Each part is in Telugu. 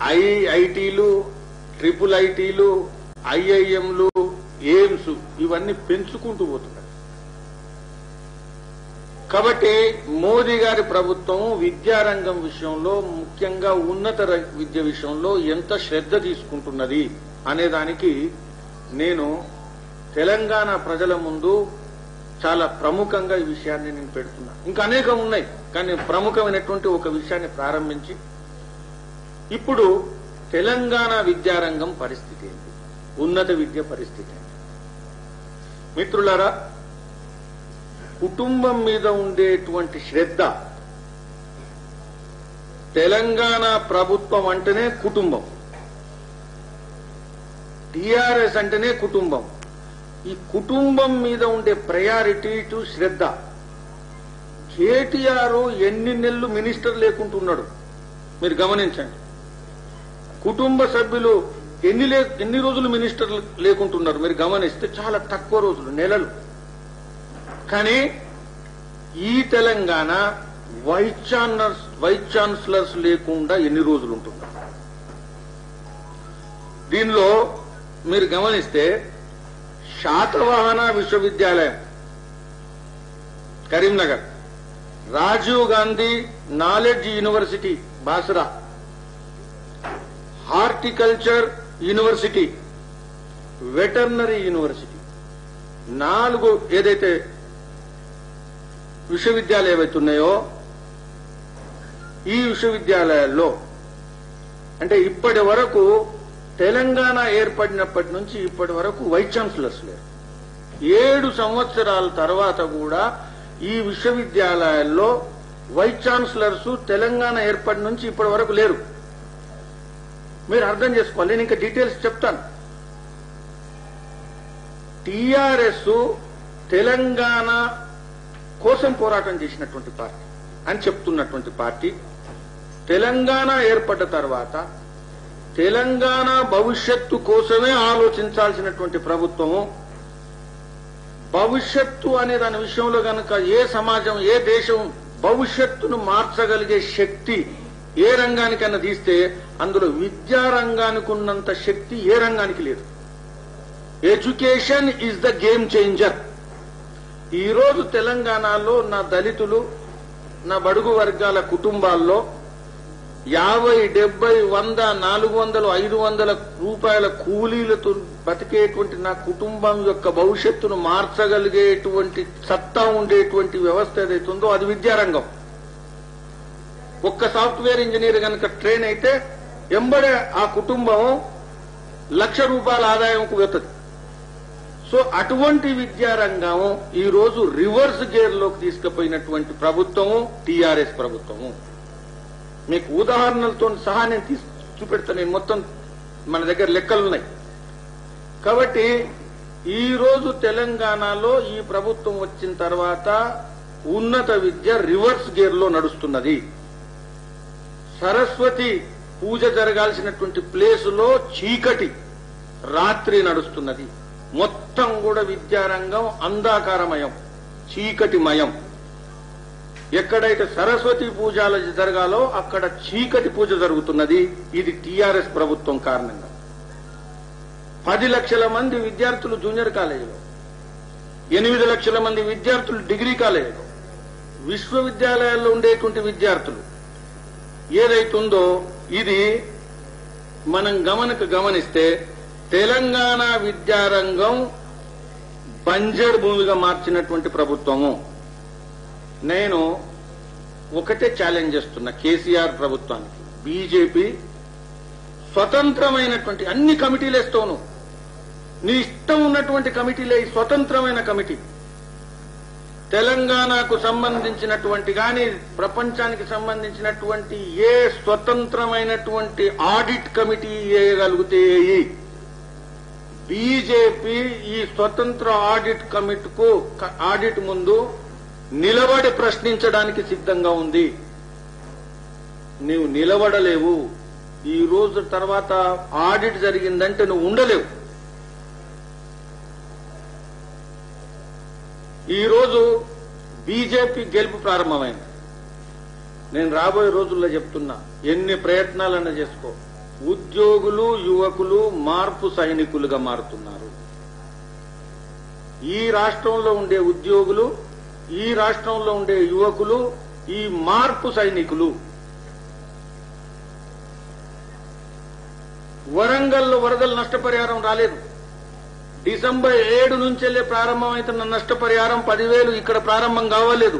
ఐఐటీలు, ట్రిపుల్ ఐటీలు, ఐఐఎంలు, ఎయిమ్స్ ఇవన్నీ పెంచుకుంటూ పోతున్నాయి. కాబట్టి మోదీ గారి ప్రభుత్వం విద్యారంగం విషయంలో, ముఖ్యంగా ఉన్నత విద్య విషయంలో ఎంత శ్రద్ధ తీసుకుంటున్నది అనేదానికి నేను తెలంగాణ ప్రజల ముందు చాలా ప్రముఖంగా ఈ విషయాన్ని నేను పెడుతున్నా. ఇంకా అనేకం ఉన్నాయి, కానీ ప్రముఖమైనటువంటి ఒక విషయాన్ని ప్రారంభించి, ఇప్పుడు తెలంగాణ విద్యారంగం పరిస్థితి ఏంటి, ఉన్నత విద్య పరిస్థితి ఏంటి? మిత్రులారా, కుటుంబం మీద ఉండేటువంటి శ్రద్ధ, తెలంగాణ ప్రభుత్వం అంటేనే కుటుంబం, టిఆర్ఎస్ అంటేనే కుటుంబం. ఈ కుటుంబం మీద ఉండే ప్రయారిటీ టు శ్రద్ధ. కేటీఆర్ ఎన్ని నెలలు మినిస్టర్ లేకుంటున్నాడు మీరు గమనించండి. కుటుంబ సభ్యులు ఎన్ని రోజులు మినిస్టర్ లేకుంటున్నారు మీరు గమనిస్తే చాలా తక్కువ రోజులు, నెలలు. కానీ ఈ తెలంగాణ వైస్ ఛాన్సలర్స్ లేకుండా ఎన్ని రోజులు ఉంటున్నారు? దీనిలో మీరు గమనిస్తే శాతవాహన విశ్వవిద్యాలయం Karimnagar, Rajiv Gandhi knowledge university Basara, horticulture university, veterinary university, 4 ఏదైతే విశ్వవిద్యాలయాలు ఏవైతున్నాయో ఈ విశ్వవిద్యాలయాల్లో అంటే ఇప్పటి వరకు తెలంగాణ ఏర్పడినప్పటి నుంచి ఇప్పటి వరకు వైస్ ఛాన్సలర్స్ లేరు. 7 సంవత్సరాల తర్వాత కూడా ఈ విశ్వవిద్యాలయాల్లో వైస్ ఛాన్సలర్స్ తెలంగాణ ఏర్పడి నుంచి ఇప్పటి వరకు లేరు. మీరు అర్థం చేసుకోవాలి. నేను ఇంకా డీటెయిల్స్ చెప్తాను. టిఆర్ఎస్ తెలంగాణ కోసం పోరాటం చేసినటువంటి పార్టీ అని చెప్తున్నటువంటి పార్టీ, తెలంగాణ ఏర్పడ్డ తర్వాత తెలంగాణ భవిష్యత్తు కోసమే ఆలోచించాల్సినటువంటి ప్రభుత్వము, భవిష్యత్తు అనే దాని విషయంలో గనక ఏ సమాజం, ఏ దేశం భవిష్యత్తును మార్చగలిగే శక్తి ఏ రంగానికైనా తీస్తే అందులో విద్యా రంగానికి ఉన్నంత శక్తి ఏ రంగానికి లేదు. Education is the game changer. ఈరోజు తెలంగాణలో నా దళితులు, నా బడుగు వర్గాల కుటుంబాల్లో 50, 70, 100, 400, 500 రూపాయల కూలీలతో బతికేటువంటి నా కుటుంబం యొక్క భవిష్యత్తును మార్చగలిగేటువంటి సత్తా ఉండేటువంటి వ్యవస్థ ఏదైతుందో అది విద్యారంగం. ఒక్క సాఫ్ట్వేర్ ఇంజనీర్ కనుక ట్రైన్ అయితే ఎంబడే ఆ కుటుంబం ₹1,00,000 ఆదాయంకు వెళ్తుంది. సో అటువంటి విద్యారంగం ఈ రోజు రివర్స్ గేర్ లోకి తీసుకుపోయినటువంటి ప్రభుత్వము టిఆర్ఎస్ ప్రభుత్వము. మీకు ఉదాహరణలతో సహా నేను చూపెడతాను. నేను మొత్తం మన దగ్గర లెక్కలున్నాయి. కాబట్టి ఈ రోజు తెలంగాణలో ఈ ప్రభుత్వం వచ్చిన తర్వాత ఉన్నత విద్య రివర్స్ గేర్ లో నడుస్తున్నది. సరస్వతి పూజ జరగాల్సినటువంటి ప్లేసులో చీకటి రాత్రి నడుస్తున్నది. మొత్తం కూడా విద్యారంగం అంధకారమయం, చీకటిమయం. ఎక్కడైతే సరస్వతి పూజలు జరగాలో అక్కడ చీకటి పూజ జరుగుతున్నది. ఇది టిఆర్ఎస్ ప్రభుత్వం కారణంగా. 10 లక్షల మంది విద్యార్థులు జూనియర్ కాలేజీలో, 8 లక్షల మంది విద్యార్థులు డిగ్రీ కాలేజీలో, విశ్వవిద్యాలయాల్లో ఉండేటువంటి విద్యార్థులు ఏదైతుందో ఇది మనం గమనిస్తే తెలంగాణ విద్యారంగం బంజర్ భూమిగా మార్చినటువంటి ప్రభుత్వము. నేను ఒకటే ఛాలెంజ్ చేస్తున్నా కేసీఆర్ ప్రభుత్వానికి, బీజేపీ స్వతంత్రమైనటువంటి అన్ని కమిటీలు వేస్తాను, నీ ఇష్టం ఉన్నటువంటి కమిటీలే, స్వతంత్రమైన కమిటీ, తెలంగాణకు సంబంధించినటువంటి కానీ ప్రపంచానికి సంబంధించినటువంటి ఏ స్వతంత్రమైనటువంటి ఆడిట్ కమిటీ వేయగలిగితే బీజేపీ ఈ స్వతంత్ర ఆడిట్ కమిటీకు ఆడిట్ ముందు నిలబడి ప్రశ్నించడానికి సిద్ధంగా ఉంది. నీవు నిలబడలేవు. ఈ రోజు తర్వాత ఆడిట్ జరిగిందంటే నువ్వు ఉండలేవు. ఈ రోజు బీజేపీ గెలుపు ప్రారంభమైంది. నేను రాబోయే రోజుల్లో చెప్తున్నా, ఎన్ని ప్రయత్నాలన్నా చేసుకో, ఉద్యోగులు యువకులు మార్పు సైనికులుగా మారుతున్నారు. ఈ రాష్ట్రంలో ఉండే ఉద్యోగులు, ఈ రాష్ట్రంలో ఉండే యువకులు ఈ మార్పు సైనికులు. వరంగల్లో వరదలు నష్టపరిహారం రాలేదు. డిసెంబర్ 7 నుంచెల్లే ప్రారంభమవుతున్న నష్టపరిహారం 10,000 ఇక్కడ ప్రారంభం కావలేదు.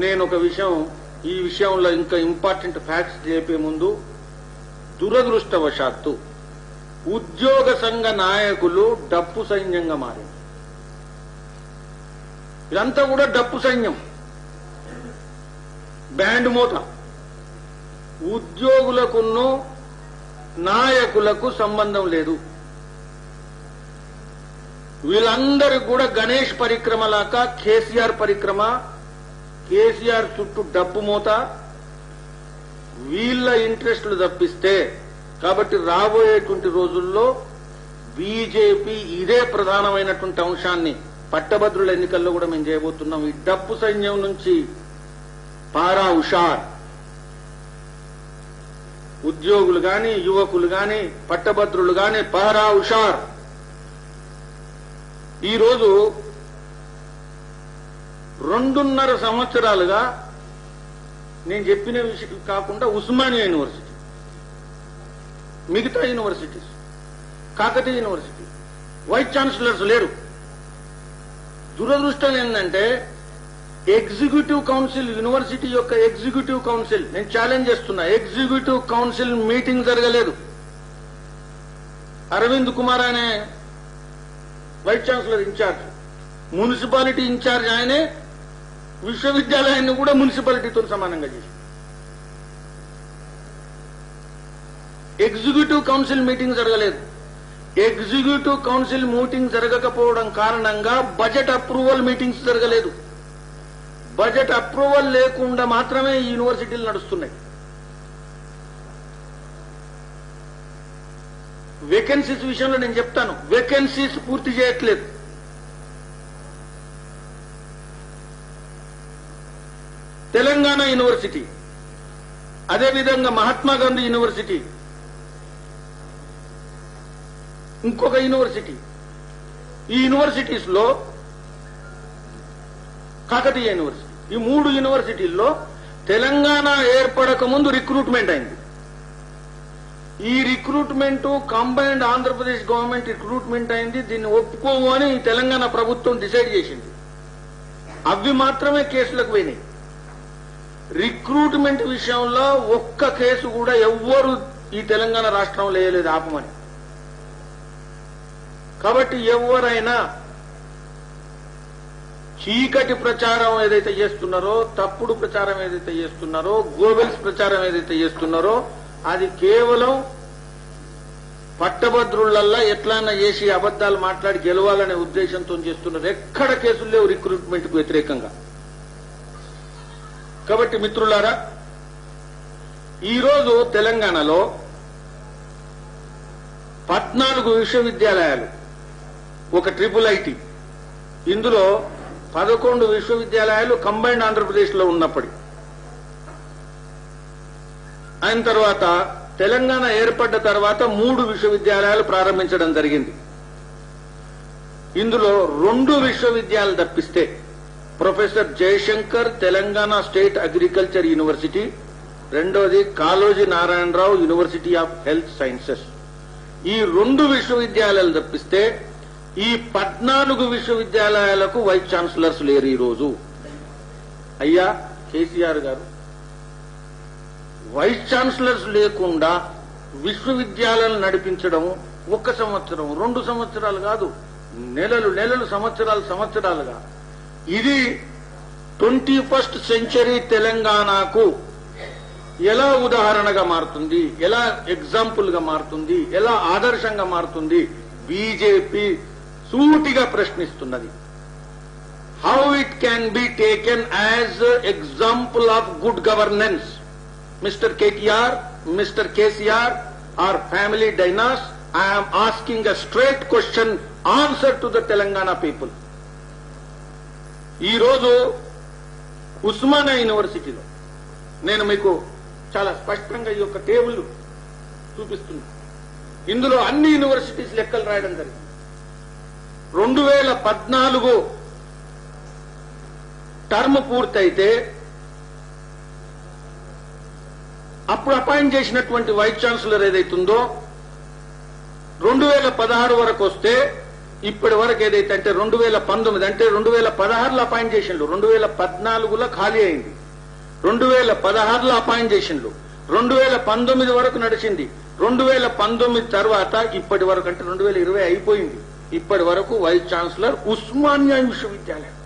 నేను ఒక విషయం, ఈ విషయంలో ఇంకా ఇంపార్టెంట్ ఫ్యాక్ట్స్ చెప్పే ముందు, దురదృష్టవశాత్తు ఉద్యోగ సంఘ నాయకులు డప్పు సైన్యంగా మారారు. ఇదంతా కూడా డప్పు సైన్యం, బ్యాండ్ మోత. ఉద్యోగులకును నాయకులకు సంబంధం లేదు. వీళ్ళందరికీ కూడా గణేష్ పరిక్రమ లాగా కేసీఆర్ పరిక్రమ, కేసీఆర్ చుట్టూ డబ్బు మోత, వీళ్ళ ఇంట్రెస్టులు తప్పిస్తే. కాబట్టి రాబోయేటువంటి రోజుల్లో బీజేపీ ఇదే ప్రధానమైనటువంటి అంశాన్ని పట్టభద్రుల ఎన్నికల్లో కూడా మేము చేయబోతున్నాం. ఈ డప్పు సైన్యం నుంచి పారా హుషార్. ఉద్యోగులు గాని, యువకులు గాని, పట్టభద్రులు గాని పారా హుషార్. ఈరోజు 2.5 సంవత్సరాలుగా నేను చెప్పిన విషయం కాకుండా ఉస్మానియా యూనివర్సిటీ, మిగతా universities, Kakatiya university vice chancellors లేరు. దురదృష్టం ఏంటంటే ఎగ్జిక్యూటివ్ కౌన్సిల్, యూనివర్సిటీ యొక్క ఎగ్జిక్యూటివ్ కౌన్సిల్, నేను ఛాలెంజ్ చేస్తున్నా, ఎగ్జిక్యూటివ్ కౌన్సిల్ మీటింగ్ జరగలేదు. అరవింద్ కుమార్ అనే vice chancellor incharge, municipality incharge ఆయనే, విశ్వవిద్యాలయాన్ని కూడా మున్సిపాలిటీతో సమానంగా చేశారు. ఎగ్జిక్యూటివ్ కౌన్సిల్ మీటింగ్ జరగలేదు. ఎగ్జిక్యూటివ్ కౌన్సిల్ మీటింగ్ జరగకపోవడం కారణంగా బడ్జెట్ అప్రూవల్ మీటింగ్స్ జరగలేదు. బడ్జెట్ అప్రూవల్ లేకుండా మాత్రమే ఈ యూనివర్సిటీలు నడుస్తున్నాయి. వేకెన్సీస్ విషయంలో నేను చెప్తాను, వేకెన్సీస్ పూర్తి చేయట్లేదు. తెలంగాణ యూనివర్సిటీ, అదేవిధంగా మహాత్మా గాంధీ యూనివర్సిటీ, ఇంకొక యూనివర్సిటీ, ఈ యూనివర్సిటీస్ లో కాకతీయ యూనివర్సిటీ, ఈ 3 యూనివర్సిటీల్లో తెలంగాణ ఏర్పడక ముందు రిక్రూట్మెంట్ అయింది. ఈ recruitment combined Andhra Pradesh government recruitment అయింది. దీన్ని ఒప్పుకోము అని తెలంగాణ ప్రభుత్వం డిసైడ్ చేసింది. అవి మాత్రమే కేసులకు పోయినాయి. రిక్రూట్మెంట్ విషయంలో ఒక్క కేసు కూడా ఎవ్వరు ఈ తెలంగాణ రాష్ట్రంలో వేయలేదు ఆపమని. కాబట్టి ఎవరైనా చీకటి ప్రచారం ఏదైతే చేస్తున్నారో, తప్పుడు ప్రచారం ఏదైతే చేస్తున్నారో, గోబెల్స్ ప్రచారం ఏదైతే చేస్తున్నారో, అది కేవలం పట్టభద్రులల్లా ఎట్లన్నా చేసి అబద్దాలు మాట్లాడి గెలవాలనే ఉద్దేశంతో చేస్తున్నారు. ఎక్కడ కేసులు లేవు రిక్రూట్మెంట్ కు వ్యతిరేకంగా. కాబట్టి మిత్రులారా, ఈరోజు తెలంగాణలో 14 విశ్వవిద్యాలయాలు, ఒక ట్రిపుల్ ఐటీ, ఇందులో 11 విశ్వవిద్యాలయాలు కంబైన్డ్ ఆంధ్రప్రదేశ్ లో ఉన్నప్పటి అయిన తర్వాత తెలంగాణ ఏర్పడ్డ తర్వాత 3 విశ్వవిద్యాలయాలు ప్రారంభించడం జరిగింది. ఇందులో 2 విశ్వవిద్యాలయాలు తప్పిస్తే professor Jayashankar Telangana state agriculture university, రెండోది Kaloji Narayana Rao university of health sciences, ఈ 2 విశ్వవిద్యాలయాలు తప్పిస్తే ఈ 14 విశ్వవిద్యాలయాలకు వైస్ ఛాన్సలర్స్ లేరు. ఈరోజు అయ్యా కేసీఆర్ గారు, వైస్ ఛాన్సలర్స్ లేకుండా విశ్వవిద్యాలయాలు నడిపించడం 1 సంవత్సరం 2 సంవత్సరాలు కాదు, నెలలు సంవత్సరాలుగా, ఇది 21st సెంచరీ తెలంగాణకు ఎలా ఉదాహరణగా మారుతుంది, ఎలా ఎగ్జాంపుల్ గా మారుతుంది, ఎలా ఆదర్శంగా మారుతుంది బీజేపీ సూటిగా ప్రశ్నిస్తున్నది. How it can be taken as example of good governance. Mister KTR, mister KCR are family dynasts, I'm asking a straight question, answer to the Telangana people. ఈరోజు ఉస్మానియా యూనివర్సిటీలో నేను మీకు చాలా స్పష్టంగా ఈ యొక్క టేబుల్ చూపిస్తుంది. ఇందులో అన్ని యూనివర్సిటీస్ లెక్కలు రాయడం జరిగింది. 2014 టర్మ్ పూర్తయితే అప్పుడు అపాయింట్ చేసినటువంటి వైస్ ఛాన్సలర్ ఏదైతుందో 2016 వరకు వస్తే ఇప్పటి వరకు ఏదైతే అంటే 2019 అంటే 2016లో అపాయింట్ చేసిండ్రు, 2014లో ఖాళీ అయింది, 2016లో అపాయింట్ చేసిండ్రు, 2019 వరకు నడిచింది, 2019 తర్వాత ఇప్పటి వరకు అంటే 2020 అయిపోయింది. ఇప్పటి వరకు వైస్ ఛాన్సలర్ ఉస్మానియా విశ్వవిద్యాలయం,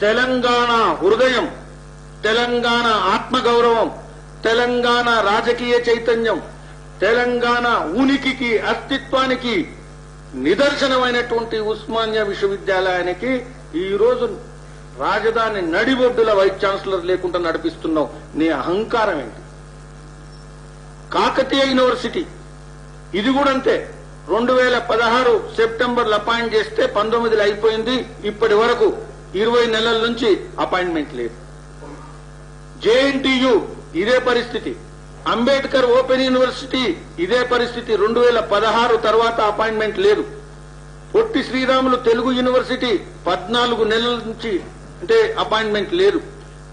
తెలంగాణ హృదయం, తెలంగాణ ఆత్మగౌరవం, తెలంగాణ రాజకీయ చైతన్యం, తెలంగాణ ఉనికికి అస్తిత్వానికి నిదర్శనమైనటువంటి ఉస్మానియా విశ్వవిద్యాలయానికి ఈ రోజు రాజధాని నడిబొడ్డుల వైస్ ఛాన్సలర్ లేకుండా నడిపిస్తున్నావు. నీ అహంకారం ఏంటి? కాకతీయ యూనివర్సిటీ ఇది కూడా అంతే. 2016 సెప్టెంబర్లో అపాయింట్ చేస్తే 19లో అయిపోయింది. ఇప్పటి వరకు 20 నెలల నుంచి అపాయింట్మెంట్ లేదు. జేఎన్టీయు ఇదే పరిస్థితి. అంబేద్కర్ ఓపెన్ యూనివర్సిటీ ఇదే పరిస్థితి. 2016 తర్వాత అపాయింట్మెంట్ లేదు. పొట్టి శ్రీరాములు తెలుగు యూనివర్సిటీ 14 నెలల నుంచి అంటే అపాయింట్మెంట్ లేదు.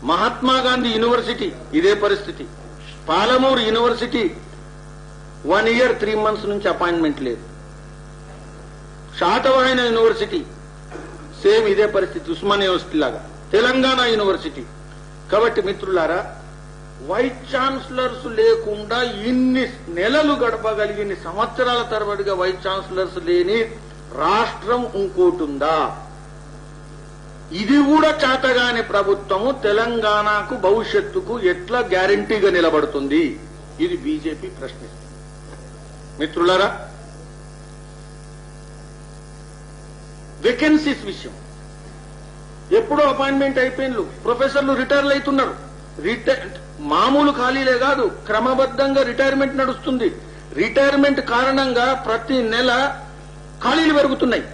మహాత్మా గాంధీ యూనివర్సిటీ ఇదే పరిస్థితి. పాలమూరు యూనివర్సిటీ 1 year 3 months నుంచి అపాయింట్మెంట్ లేదు. శాతవాహన యూనివర్సిటీ సేమ్ ఇదే పరిస్థితి, ఉస్మానియా యూనివర్సిటీ లాగా. తెలంగాణ యూనివర్సిటీ. కాబట్టి మిత్రులారా, వైస్ ఛాన్సలర్స్ లేకుండా ఇన్ని నెలలు గడపగలిగి ఇన్ని సంవత్సరాల తరబడిగా వైస్ ఛాన్సలర్స్ లేని రాష్ట్రం ఇంకోటుందా? ఇది కూడా చేతగాని ప్రభుత్వము తెలంగాణకు భవిష్యత్తుకు ఎట్లా గ్యారంటీగా నిలబడుతుంది? ఇది బీజేపీ ప్రశ్నిస్తుంది. మిత్రులారా, వేకెన్సీస్ విషయం ఎప్పుడో అపాయింట్మెంట్ అయిపోయినలు, ప్రొఫెసర్లు రిటైర్లు అవుతున్నారు. మామూలు ఖాళీలే కాదు, క్రమబద్ధంగా రిటైర్మెంట్ నడుస్తుంది. రిటైర్మెంట్ కారణంగా ప్రతి నెల ఖాళీలు పెరుగుతున్నాయి.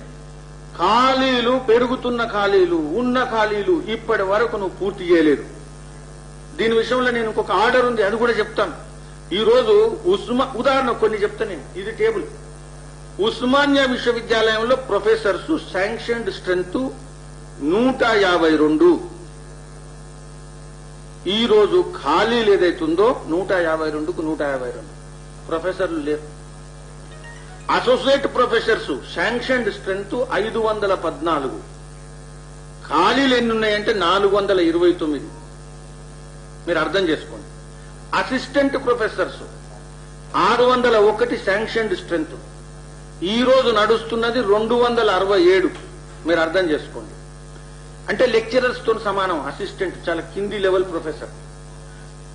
ఖాళీలు పెరుగుతున్న ఖాళీలు ఉన్న ఖాళీలు ఇప్పటి వరకు నువ్వు పూర్తి చేయలేదు. దీని విషయంలో నేను ఇంకొక ఆర్డర్ ఉంది, అది కూడా చెప్తాను. ఈ రోజు ఉదాహరణ కొన్ని చెప్తా నేను. ఇది టేబుల్. ఉస్మానియా విశ్వవిద్యాలయంలో ప్రొఫెసర్స్ శాంక్షన్డ్ స్ట్రెంత్ 152. ఈ రోజు ఖాళీలు ఏదైతుందో 152కు 152 ప్రొఫెసర్లు లేరు. Associate professors sanctioned strength 514. ఖాళీలు ఎన్ని ఉన్నాయంటే 429. మీరు అర్థం చేసుకోండి. Assistant professors 601 sanctioned strength. ఈ రోజు నడుస్తున్నది 267. మీరు అర్థం చేసుకోండి. అంటే లెక్చరర్స్ తో సమానం. అసిస్టెంట్ చాలా కింది లెవెల్ ప్రొఫెసర్.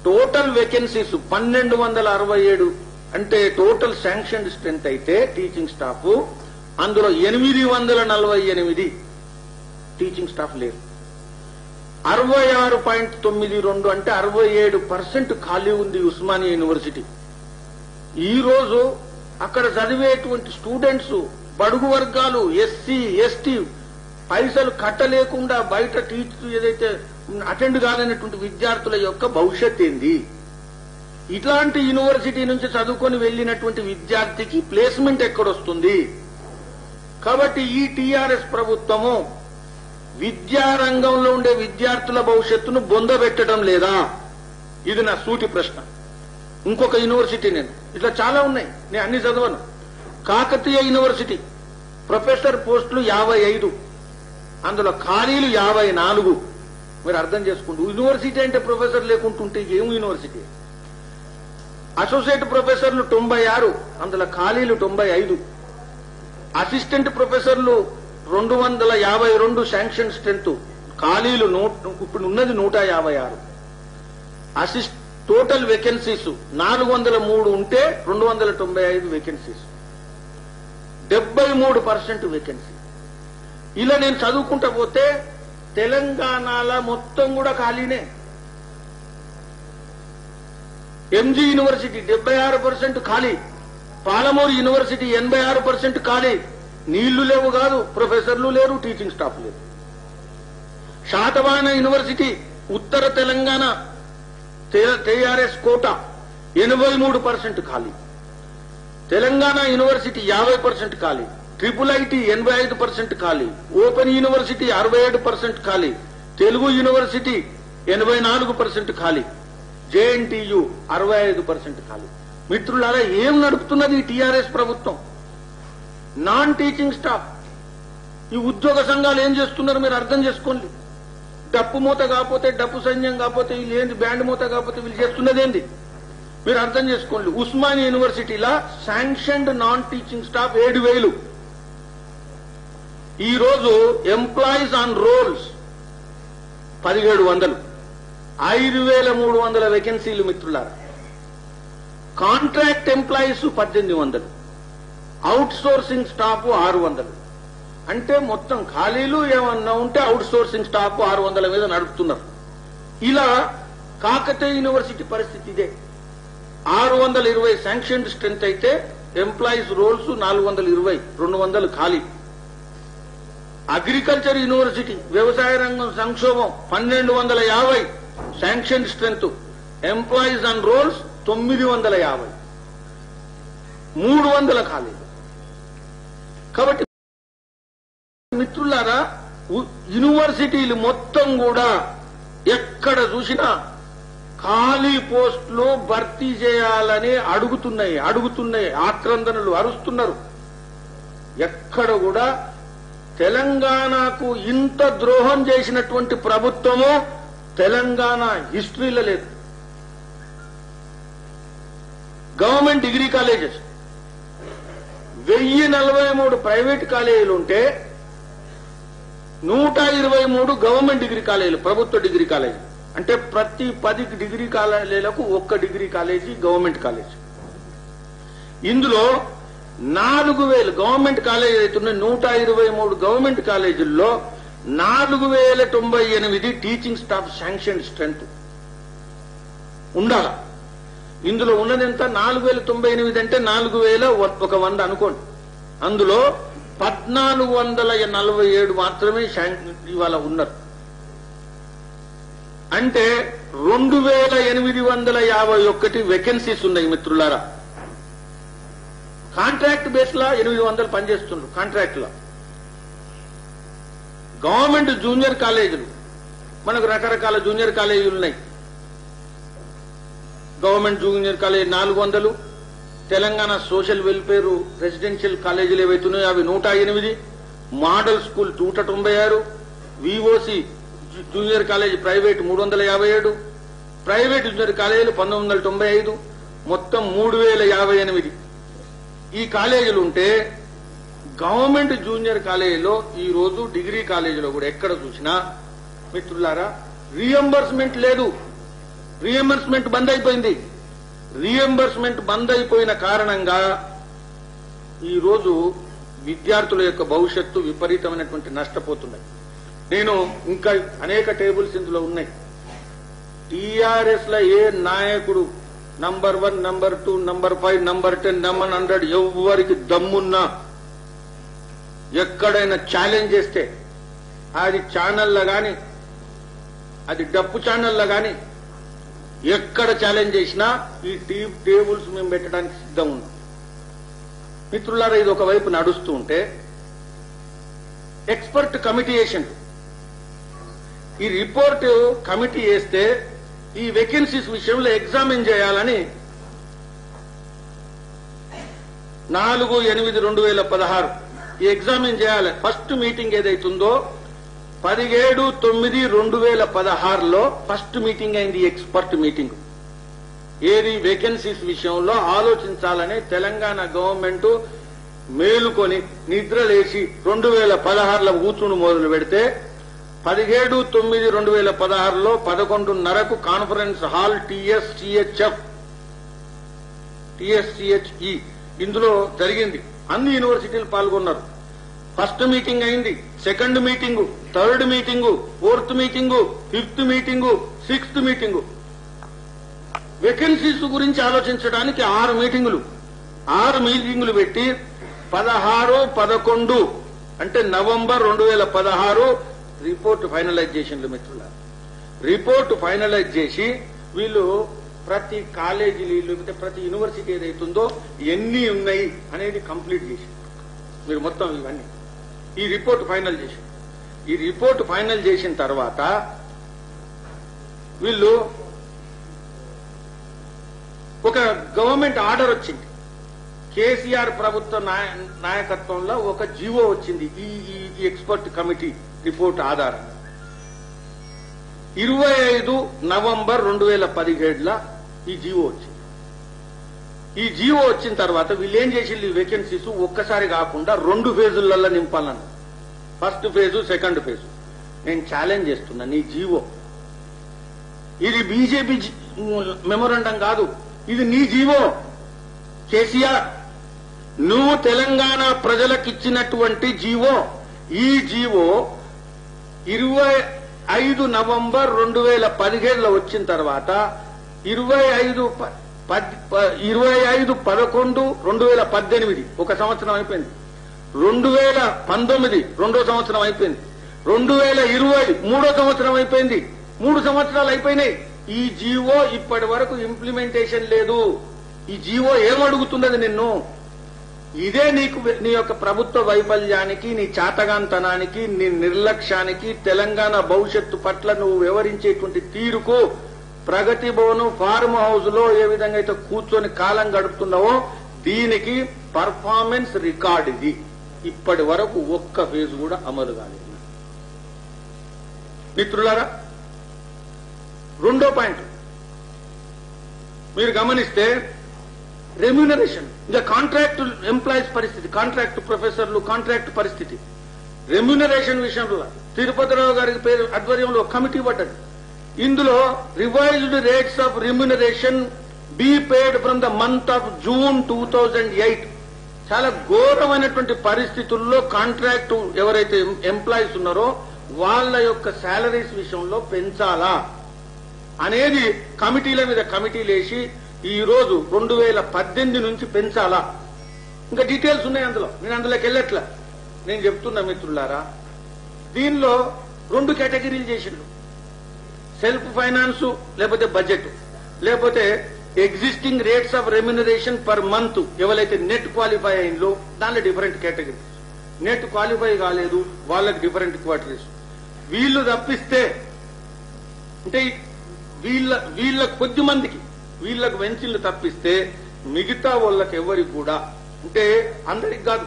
Total vacancies 1267. అంటే టోటల్ శాంక్షన్డ్ స్ట్రెంత్ అయితే టీచింగ్ స్టాఫ్, అందులో 848 టీచింగ్ స్టాఫ్ లేరు. 66.92 అంటే 67% ఖాళీ ఉంది ఉస్మానియా యూనివర్సిటీ. ఈ రోజు అక్కడ చదివేటువంటి స్టూడెంట్స్, బడుగు వర్గాలు, ఎస్సీ ఎస్టీ పైసలు కట్టలేకుండా బయట టీచర్ ఏదైతే అటెండ్ కాలేనటువంటి విద్యార్థుల యొక్క భవిష్యత్ ఏంది? ఇట్లాంటి యూనివర్సిటీ నుంచి చదువుకొని వెళ్లినటువంటి విద్యార్థికి ప్లేస్మెంట్ ఎక్కడొస్తుంది? కాబట్టి ఈ టీఆర్ఎస్ ప్రభుత్వము విద్యారంగంలో ఉండే విద్యార్థుల భవిష్యత్తును బొందబెట్టడం లేదా? ఇది నా సూటి ప్రశ్న. ఇంకొక యూనివర్సిటీ, నేను ఇట్లా చాలా ఉన్నాయి, నేను అన్ని చదవను. కాకతీయ యూనివర్సిటీ ప్రొఫెసర్ పోస్టులు 55, అందులో ఖాళీలు 54. మీరు అర్థం చేసుకోండి. యూనివర్సిటీ అంటే ప్రొఫెసర్ లేకుంటుంటే ఏం యూనివర్సిటీ? అసోసియేట్ ప్రొఫెసర్లు 96, అందులో ఖాళీలు 95. అసిస్టెంట్ ప్రొఫెసర్లు 252 శాంక్షన్ స్ట్రెంత్, ఖాళీలు ఇప్పుడు ఉన్నది 156. టోటల్ వేకెన్సీస్ 403 ఉంటే 295 వేకెన్సీస్, 73% వేకెన్సీ. ఇలా నేను చదువుకుంటా పోతే తెలంగాణలో మొత్తం కూడా ఖాళీనే. ఎంజీ యూనివర్సిటీ 76% ఖాళీ, పాలమూరు యూనివర్సిటీ 86% ఖాళీ. నీళ్లు లేవు కాదు, ప్రొఫెసర్లు లేరు, టీచింగ్ స్టాఫ్ లేరు. శాతవాహన యూనివర్సిటీ ఉత్తర తెలంగాణ టీఆర్ఎస్ కోటా 83% ఖాళీ, తెలంగాణ యూనివర్సిటీ 50% ఖాళీ, ట్రిపుల్ ఐటీ 85% ఖాళీ, ఓపెన్ యూనివర్సిటీ 67% ఖాళీ, తెలుగు యూనివర్సిటీ 84% ఖాళీ, జేఎన్టీయు 65% ఖాళీ. మిత్రులారా, ఏం నడుపుతున్నది ఈ టీఆర్ఎస్ ప్రభుత్వం? నాన్ టీచింగ్ స్టాఫ్, ఈ ఉద్యోగ సంఘాలు ఏం చేస్తున్నారు మీరు అర్థం చేసుకోండి. డప్పు మూత కాకపోతే, డప్పు సైన్యం కాకపోతే వీళ్ళు ఏంది, బ్యాండ్ మూత కాకపోతే వీళ్ళు చేస్తున్నది ఏంది మీరు అర్థం చేసుకోండి. ఉస్మానియా యూనివర్సిటీలో శాంక్షన్డ్ నాన్ టీచింగ్ స్టాఫ్ 7,000. ఈ రోజు ఎంప్లాయీస్ ఆన్ రోల్స్ 1,700, 5,300 వేకెన్సీలు మిత్రులారా. Contract employees 1,800, out sourcing staff 600. అంటే మొత్తం ఖాళీలు ఏమన్నా ఉంటే అవుట్ సోర్సింగ్ స్టాఫ్ 600 మీద నడుపుతున్నారు. ఇలా కాకతీయ యూనివర్సిటీ పరిస్థితి ఇదే. 620 శాంక్షన్డ్ స్ట్రెంత్ అయితే ఎంప్లాయీస్ రోల్స్ 420, 200 ఖాళీ. అగ్రికల్చర్ యూనివర్సిటీ వ్యవసాయ రంగం సంక్షోభం 1,250 sanction strength, employees and rolls 950, 300 ఖాళీలు. కాబట్టి మిత్రులారా, యూనివర్సిటీలు మొత్తం కూడా ఎక్కడ చూసినా ఖాళీ పోస్టులు భర్తీ చేయాలని అడుగుతున్నాయి, ఆక్రందనలు అరుస్తున్నారు. ఎక్కడ కూడా తెలంగాణకు ఇంత ద్రోహం చేసినటువంటి ప్రభుత్వము తెలంగాణ హిస్టరీలో లేదు. గవర్నమెంట్ డిగ్రీ కాలేజెస్ 1043 ప్రైవేట్ కాలేజీలు ఉంటే 123 గవర్నమెంట్ డిగ్రీ కాలేజీలు, ప్రభుత్వ డిగ్రీ కాలేజీలు. అంటే ప్రతి 10 డిగ్రీ కాలేజీలకు 1 డిగ్రీ కాలేజీ గవర్నమెంట్ కాలేజీ. ఇందులో 4,000 గవర్నమెంట్ కాలేజీ అవుతున్న 123 గవర్నమెంట్ కాలేజీల్లో 4,098 టీచింగ్ స్టాఫ్ శాంక్షన్ స్ట్రెంత్ ఉండాల. ఇందులో ఉన్నది ఎంత? 4,098 అంటే 4,100 అనుకోండి. అందులో 1,447 మాత్రమే ఇవాళ ఉన్నారు. అంటే 2,851 వేకెన్సీస్ ఉన్నాయి మిత్రులారా. కాంట్రాక్ట్ బేస్ లా 800 పనిచేస్తున్నారు. కాంట్రాక్ట్ లో గవర్నమెంట్ జూనియర్ కాలేజీలు, మనకు రకరకాల జూనియర్ కాలేజీలు ఉన్నాయి. Government junior college 400, Telangana social welfare residential కాలేజీలు ఏవైతున్నాయో అవి 108, model school 196, VOC junior college private 357, private junior కాలేజీలు 1995, మొత్తం 3,058 ఈ కాలేజీలు ఉంటే గవర్నమెంట్ జూనియర్ కాలేజీలో ఈ రోజు డిగ్రీ కాలేజీలో కూడా ఎక్కడ చూసినా మిత్రులారా రీఎంబర్స్మెంట్ లేదు. రీఎంబర్స్మెంట్ బంద్ అయిపోయింది. రీఎంబర్స్మెంట్ బంద్ అయిపోయిన కారణంగా ఈ రోజు విద్యార్థుల యొక్క భవిష్యత్తు విపరీతమైనటువంటి నష్టపోతున్నాయి. నేను ఇంకా అనేక టేబుల్స్ ఇందులో ఉన్నాయి. టీఆర్ఎస్ లో ఏ నాయకుడు number 1, number 2, number 5, number 10, number 100 ఎవరికి దమ్మున్నా ఎక్కడైనా ఛాలెంజ్ చేస్తే అది ఛానల్లో గాని, అది డప్పు ఛానల్లో గాని ఎక్కడ ఛాలెంజ్ చేసినా ఈ టేబుల్స్ మేము పెట్టడానికి సిద్ధం ఉన్నాం. మిత్రులారా, ఇది ఒకవైపు నడుస్తూ ఉంటే ఎక్స్పర్ట్ కమిటీ వేసిండు. ఈ రిపోర్ట్ కమిటీ వేస్తే ఈ వేకెన్సీస్ విషయంలో ఎగ్జామిన్ చేయాలని 4/8/2016 ఈ ఎగ్జామిన్ చేయాలి. ఫస్ట్ మీటింగ్ ఏదైతుందో 17/9/2016లో ఫస్ట్ మీటింగ్ అయింది. ఎక్స్పర్ట్ మీటింగ్ ఏది వేకెన్సీస్ విషయంలో ఆలోచించాలని తెలంగాణ గవర్నమెంట్ మేలుకొని నిద్రలేసి 2016లో కూర్చుని మొదలు పెడితే 17/9/2016లో 11:30కు కాన్ఫరెన్స్ హాల్ TSCHE ఇందులో జరిగింది. అన్ని యూనివర్సిటీలు పాల్గొన్నారు. ఫస్ట్ మీటింగ్ అయింది, second meeting, third meeting, fourth meeting, fifth meeting, sixth meeting. Vacancies గురించి ఆలోచించడానికి 6 మీటింగులు పెట్టి 16/11 అంటే నవంబర్ 2016 రిపోర్ట్ ఫైనలైజ్ చేసిండ్రు మిత్రుల. రిపోర్ట్ ఫైనలైజ్ చేసి వీళ్ళు ప్రతి కాలేజీలు లేకపోతే ప్రతి యూనివర్సిటీ ఏదైతుందో ఎన్ని ఉన్నాయి అనేది కంప్లీట్ చేసి మీరు మొత్తం ఇవన్నీ ఈ రిపోర్ట్ ఫైనల్ చేసి ఈ రిపోర్ట్ ఫైనల్ చేసిన తర్వాత వీళ్ళు ఒక గవర్నమెంట్ ఆర్డర్ వచ్చింది. కేసీఆర్ ప్రభుత్వ నాయకత్వంలో ఒక జీవో వచ్చింది ఈ ఎక్స్పర్ట్ కమిటీ రిపోర్ట్ ఆధారంగా 25 నవంబర్ 2017 ఈ జీవో వచ్చింది. ఈ జీవో వచ్చిన తర్వాత వీళ్ళు ఏం చేసింది, ఈ వేకెన్సీస్ ఒక్కసారి కాకుండా 2 ఫేజులలో నింపాలన్నారు. First phase, second phase. నేను ఛాలెంజ్ చేస్తున్నా, నీ జీవో ఇది బీజేపీ మెమోరాండం కాదు, ఇది నీ జీవో. కేసీఆర్, నువ్వు తెలంగాణ ప్రజలకు ఇచ్చినటువంటి జీవో. ఈ జీవో 25 నవంబర్ 2017 వచ్చిన తర్వాత 25/11/2018 ఒక సంవత్సరం అయిపోయింది. 2019 రెండో సంవత్సరం అయిపోయింది. 2020 మూడో సంవత్సరం అయిపోయింది. 3 సంవత్సరాలు అయిపోయినాయి. ఈ జీవో ఇప్పటి వరకు ఇంప్లిమెంటేషన్ లేదు. ఈ జీవో ఏమడుగుతున్నది నిన్ను? ఇదే నీకు నీ యొక్క ప్రభుత్వ వైఫల్యానికి, నీ చాతగాంతనానికి, నీ నిర్లక్ష్యానికి, తెలంగాణ భవిష్యత్తు పట్ల నువ్వు వివరించేటువంటి తీరుకు, ప్రగతి భవన్ ఫార్మ్ హౌస్ లో ఏ విధంగా అయితే కూర్చొని కాలం గడుపుతున్నావో దీనికి పర్ఫార్మెన్స్ రికార్డ్ ఇది. ఇప్పటి వరకు ఒక్క ఫేజ్ కూడా అమలు కాలేదు. మిత్రులారా, రెండో పాయింట్ మీరు గమనిస్తే రెమ్యూనరేషన్. ఇంకా కాంట్రాక్ట్ ఎంప్లాయీస్ పరిస్థితి, కాంట్రాక్ట్ ప్రొఫెసర్లు, కాంట్రాక్ట్ పరిస్థితి. రెమ్యూనరేషన్ విషయంలో తిరుపతిరావు గారి పేరు ఆధ్వర్యంలో కమిటీ పడ్డది. ఇందులో revised rates of remuneration be paid from the month of June 2008. చాలా ఘోరమైనటువంటి పరిస్థితుల్లో కాంట్రాక్ట్ ఎవరైతే ఎంప్లాయీస్ ఉన్నారో వాళ్ళ యొక్క శాలరీస్ విషయంలో పెంచాలా అనేది కమిటీల మీద కమిటీలు వేసి ఈ రోజు 2018 నుంచి పెంచాలా. ఇంకా డీటెయిల్స్ ఉన్నాయి అందులో, నేను అందులోకి వెళ్ళట్లా. నేను చెప్తున్నా మిత్రులారా, దీనిలో 2 కేటగిరీలు చేసిండు. సెల్ఫ్ ఫైనాన్స్ లేకపోతే బడ్జెట్, లేకపోతే existing rates of remuneration per month. ఎవరైతే నెట్ క్వాలిఫై అయిందో దానిలో డిఫరెంట్ కేటగిరీస్. నెట్ క్వాలిఫై కాలేదు వాళ్ళకి డిఫరెంట్ క్వార్టరీస్. వీళ్ళు తప్పిస్తే అంటే వీళ్ళ కొద్ది మందికి వీళ్ళకు వెంచిళ్ళు తప్పిస్తే మిగతా వాళ్ళకి ఎవరికి కూడా, అంటే అందరికి కాదు,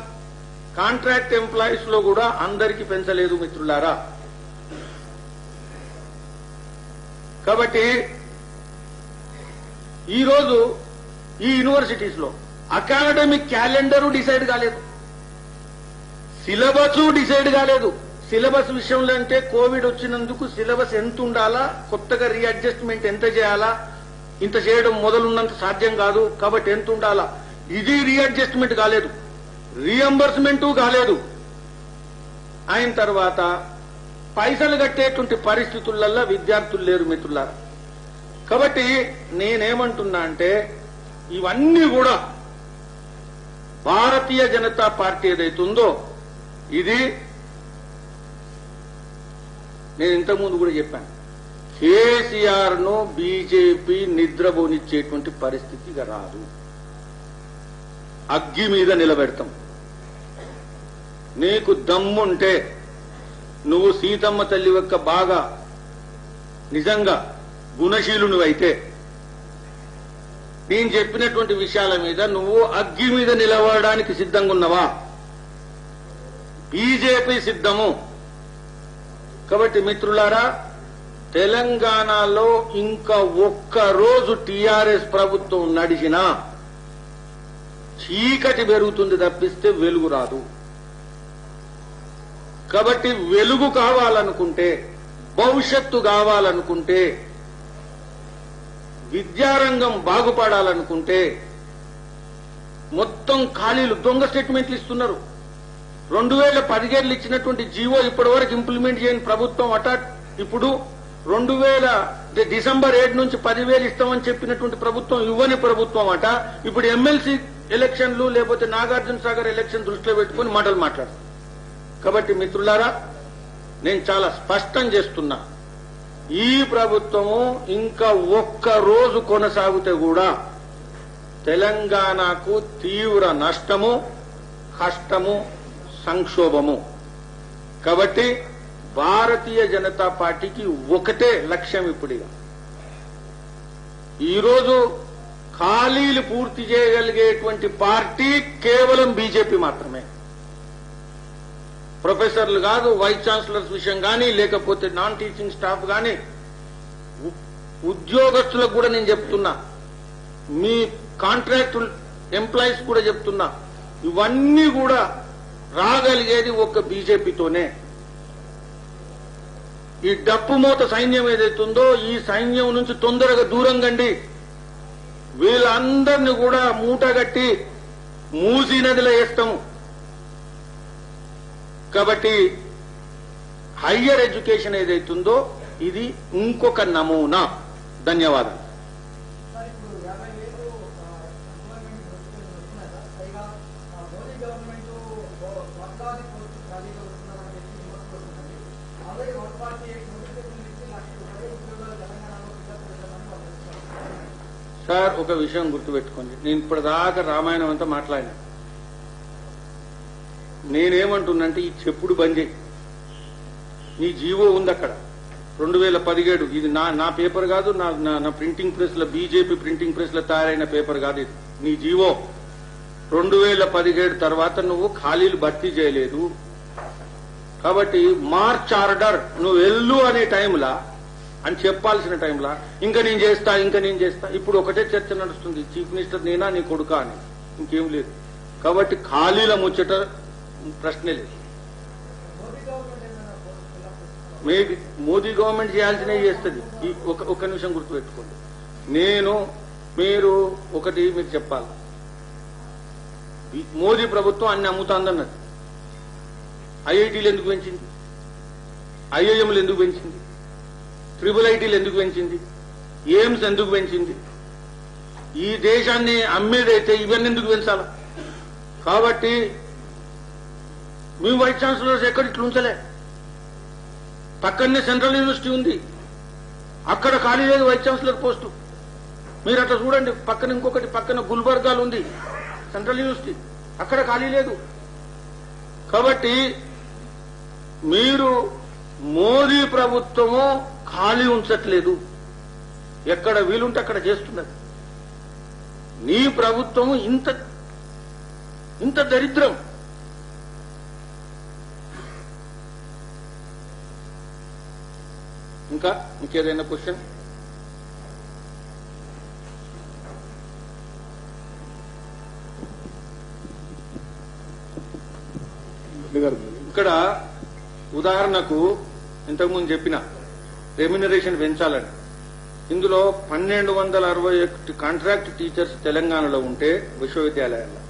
కాంట్రాక్ట్ ఎంప్లాయీస్ లో కూడా అందరికి పెంచలేదు మిత్రులారా. కాబట్టి ఈరోజు ఈ యూనివర్సిటీస్ లో అకాడమిక్ క్యాలెండరు డిసైడ్ కాలేదు, సిలబస్ డిసైడ్ కాలేదు. సిలబస్ విషయంలో అంటే కోవిడ్ వచ్చినందుకు సిలబస్ ఎంత ఉండాలా, కొత్తగా రీఅడ్జస్ట్మెంట్ ఎంత చేయాలా, ఇంత చేయడం మొదలున్నంత సాధ్యం కాదు కాబట్టి ఎంత ఉండాలా, ఇది రీఅడ్జస్ట్మెంట్ కాలేదు, రీఎంబర్స్మెంట్ కాలేదు. అయిన తర్వాత పైసలు కట్టేటువంటి పరిస్థితులలో విద్యార్థులు లేరు మిత్రులారా. కాబట్టి నేనేమంటున్నా అంటే ఇవన్నీ కూడా భారతీయ జనతా పార్టీ ఏదైతుందో ఇది నేను ఇంతకుముందు కూడా చెప్పాను, కేసీఆర్ ను బీజేపీ నిద్రపోనిచ్చేటువంటి పరిస్థితిగా రాదు. అగ్గి మీద నిలబెడతాం. నీకు దమ్ముంటే నువ్వు సీతమ్మ తల్లి యొక్క బాగా నిజంగా గుణశీలునివైతే నేను చెప్పినటువంటి విషయాల మీద నువ్వు అగ్గి మీద నిలబడడానికి సిద్ధంగా ఉన్నావా? బీజేపీ సిద్ధము. కాబట్టి మిత్రులారా, తెలంగాణలో ఇంకా ఒక్క రోజు టీఆర్ఎస్ ప్రభుత్వం నడిచినా చీకటి పెరుగుతుంది తప్పిస్తే వెలుగు రాదు. కాబట్టి వెలుగు కావాలనుకుంటే, భవిష్యత్తు కావాలనుకుంటే, విద్యారంగం బాగుపడాలనుకుంటే మొత్తం ఖాళీలు, దొంగ స్టేట్మెంట్లు ఇస్తున్నారు. 2017 ఇచ్చినటువంటి జీవో ఇప్పటి వరకు ఇంప్లిమెంట్ చేయని ప్రభుత్వం అట. ఇప్పుడు 2000 డిసెంబర్ 7 నుంచి 10,000 ఇస్తామని చెప్పినటువంటి ప్రభుత్వం ఇవ్వని ప్రభుత్వం అట. ఇప్పుడు ఎమ్మెల్సీ ఎలక్షన్లు లేకపోతే నాగార్జున సాగర్ ఎలక్షన్ దృష్టిలో పెట్టుకుని మాటలు మాట్లాడుతారు. కాబట్టి మిత్రులారా, నేను చాలా స్పష్టం చేస్తున్నా, ఈ ప్రభుత్వము ఇంకా ఒక్క రోజు కొనసాగితే కూడా తెలంగాణకు తీవ్ర నష్టము, కష్టము, సంక్షోభము. కాబట్టి భారతీయ జనతా పార్టీకి ఒకటే లక్ష్యం ఇప్పుడిగా. ఈరోజు ఖాళీలు పూర్తి చేయగలిగేటువంటి పార్టీ కేవలం బీజేపీ మాత్రమే. ప్రొఫెసర్లు కాదు, వైస్ ఛాన్సలర్స్ విషయం కానీ, లేకపోతే నాన్ టీచింగ్ స్టాఫ్ కానీ, ఉద్యోగస్తులకు కూడా నేను చెప్తున్నా, మీ కాంట్రాక్ట్ ఎంప్లాయీస్ కూడా చెప్తున్నా, ఇవన్నీ కూడా రాగలిగేది ఒక్క బీజేపీతోనే. ఈ డప్పు మూత సైన్యం ఏదైతుందో ఈ సైన్యం నుంచి తొందరగా దూరం కండి. వీళ్ళందరినీ కూడా మూటగట్టి మూసీ నదిలో వేస్తాము. కాబట్టి హయ్యర్ ఎడ్యుకేషన్ ఏదైతుందో ఇది ఇంకొక నమూనా. ధన్యవాదాలు. సార్, ఒక విషయం గుర్తుపెట్టుకోండి. నేను ఇప్పటిదాకా రామాయణం అంతా మాట్లాడినా. నేనేమంటున్నంటే ఈ చెప్పుడు బంద్ చేయి. నీ జీవో ఉంది అక్కడ 2017. ఇది నా పేపర్ కాదు, నా ప్రింటింగ్ ప్రెస్ లో, బీజేపీ ప్రింటింగ్ ప్రెస్ లో తయారైన పేపర్ కాదు ఇది. నీ జీవో 2017 తర్వాత నువ్వు ఖాళీలు భర్తీ చేయలేదు. కాబట్టి మార్చ్ ఆర్డర్ నువ్వు వెళ్ళు అనే టైంలా అని చెప్పాల్సిన టైంలా ఇంకా నేను చేస్తా. ఇప్పుడు ఒకటే చర్చ నడుస్తుంది, చీఫ్ మినిస్టర్ నేనా నీ కొడుకా అని, ఇంకేం లేదు. కాబట్టి ఖాళీల ముచ్చట ప్రశ్నే లేదు. మేబీ మోదీ గవర్నమెంట్ చేయాల్సినవి చేస్తుంది. ఒక నిమిషం గుర్తుపెట్టుకోండి. మీరు చెప్పాలి, మోదీ ప్రభుత్వం అన్ని అమ్ముతాందన్నది. ఐఐటీలు ఎందుకు పెంచింది? ఐఐఎంలు ఎందుకు పెంచింది? ట్రిపుల్ ఎందుకు పెంచింది? ఎయిమ్స్ ఎందుకు పెంచింది? ఈ దేశాన్ని అమ్మేదైతే ఇవన్నీ ఎందుకు పెంచాలా? కాబట్టి మీ వైస్ ఛాన్సలర్స్ ఎక్కడ ఇట్లా ఉంచలే. పక్కనే సెంట్రల్ యూనివర్సిటీ ఉంది, అక్కడ ఖాళీ లేదు వైస్ ఛాన్సలర్ పోస్టు. మీరు అట్లా చూడండి, పక్కన ఇంకొకటి, పక్కన గుల్బర్గాలు ఉంది సెంట్రల్ యూనివర్సిటీ, అక్కడ ఖాళీ లేదు. కాబట్టి మీరు మోదీ ప్రభుత్వము ఖాళీ ఉంచట్లేదు, ఎక్కడ వీలుంటే అక్కడ చేస్తున్నది. నీ ప్రభుత్వము ఇంత దరిద్రం. ఇంకేదైనా క్వశ్చన్? ఇక్కడ ఉదాహరణకు ఇంతకుముందు చెప్పిన రెమ్యునరేషన్ పెంచాలని, ఇందులో 1261 కాంట్రాక్ట్ టీచర్స్ తెలంగాణలో ఉంటే విశ్వవిద్యాలయాల్లో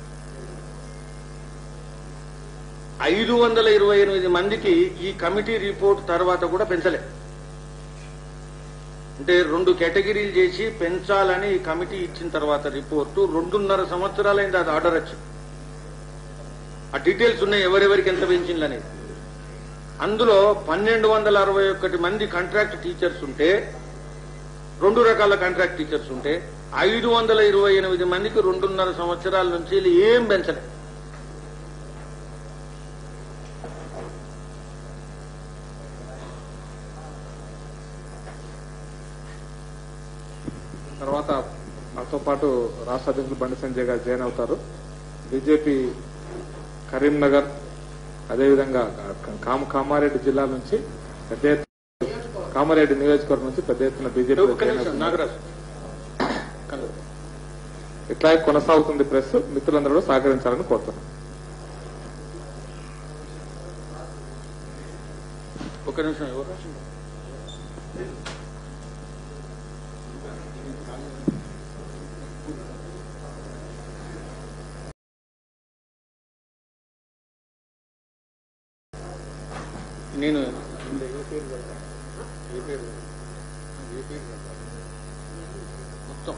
528 మందికి ఈ కమిటీ రిపోర్ట్ తర్వాత కూడా పెంచలే. అంటే 2 కేటగిరీలు చేసి పెంచాలని ఈ కమిటీ ఇచ్చిన తర్వాత రిపోర్టు 2.5 సంవత్సరాలైంది అది ఆర్డర్ వచ్చి. ఆ డీటెయిల్స్ ఉన్నాయి ఎవరెవరికి ఎంత పెంచిందనేది. అందులో 1261 మంది కాంట్రాక్ట్ టీచర్స్ ఉంటే, 2 రకాల కాంట్రాక్ట్ టీచర్స్ ఉంటే 528 మందికి 2.5 సంవత్సరాల నుంచి ఏం పెంచలే. తర్వాత నాతో పాటు రాష్ట్ర అధ్యక్షులు బండి సంజయ్ గారు జాయిన్ అవుతారు. బీజేపీ కరీంనగర్, అదేవిధంగా కామారెడ్డి జిల్లా నుంచి పెద్ద ఎత్తున, కామారెడ్డి నియోజకవర్గం నుంచి పెద్ద ఎత్తున బీజేపీ ఇట్లా కొనసాగుతుంది. ప్రెస్ మిత్రులందరూ సహకరించాలని కోరుతున్నాం. ఒక నిమిషం, ఎవరు నేను ఏ పేరు మొత్తం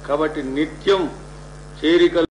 కాబట్టి నిత్యం చేరికలు